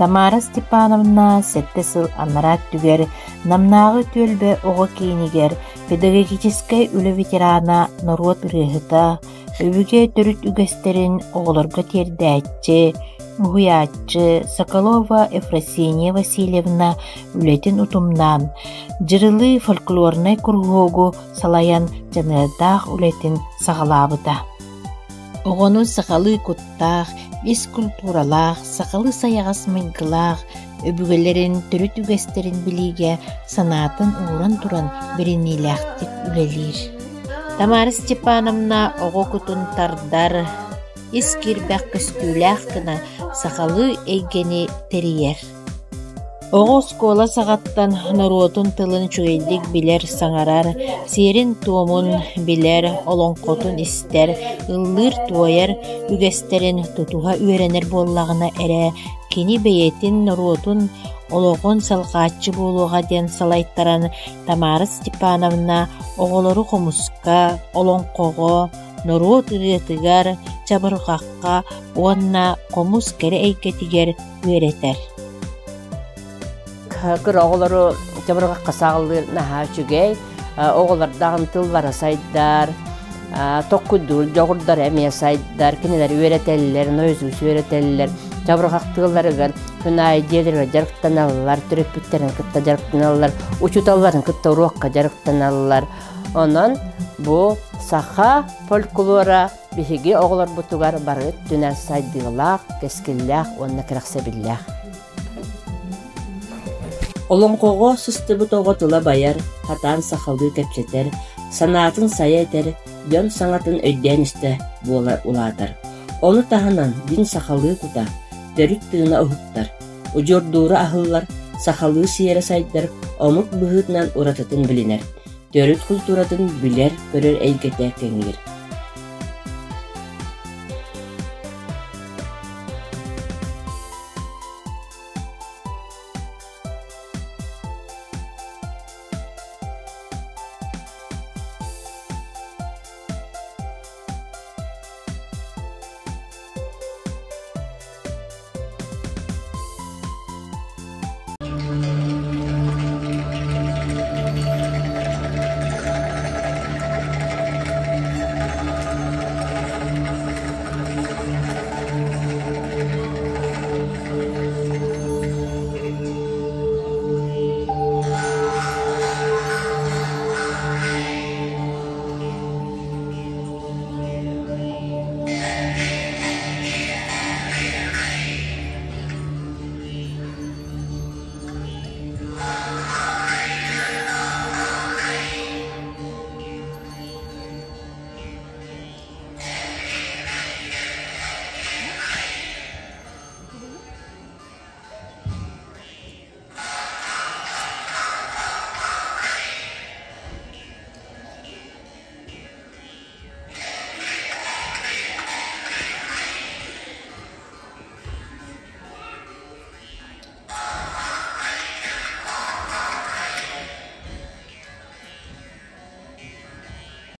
Тамара Степановна сеттесыл анарат түгер, намнағы төлбе оғы кейнигер, педагогическай үлі ветерана народ ырыхыта, өбіге түріт үгестерін оғылырға тердәтчі, Гуяччы, Соколова Ефросинья Васильевна үлетін утумнан, жырылы фольклорнай кургогу салаян жанырдақ үлетін сағалабыда. Оғыну сақалы куттақ, бес культуралақ, сақалы саяғас мыңғылақ, өбігелерін түріт үгестерін біліге санатын уыран туран бірінеләқтік үлелер. Тамара Степановна оғы кутун тардар, искир бәк көстүләқ кына сақалы әйгені терiyер. Оғы скола сағаттан народун тылын чуйдик билер саңарар, серин туомун билер, олонқотун истер, ыллыр туайар үгестерин тутуға үйренер боллағына әрі, кені бейетін народун олоғын салғатчы болуға ден салайттаран Тамара Степановна оғылары қомысқа, олонқоғы, народ ырытыгар, чабырғаққа, онна қомыс кәрі әйкетігер үйретер. Кыр оғылары жабырғаққа сағылыр наға жүгей, оғылардағын тыллары сайдар, тоққыдыл, жоғырдар әмия сайдар, кенелер үйретелілер, нойзус үйретелілер, жабырғақ тылларығыр, күнай дедірге жарықтан алылар, түріппіттерін күтті жарықтан алылар, учуталарын күтті ұруаққа жарықтан алылар. Онан бұл сақа фольклора бігеге оғылар бұтығар барғыт дүнәр сайдығылақ, кескілләқ, онына кірақсабілләқ. Олонқоға сұстыбы тоға тұла байар, хатан сақалды кәпчетер, санатын сая етер, бен саңатын өйден істі улатар. Оны тағынан дин сақалды құта, дөріт тығына ұхыттар. Ұжордуыры ахыллар, сақалды сиері сайдар, омық бұғытынан ұрататын білінер. Дөріт культуратын білер, көрер әйгеті кәңгер.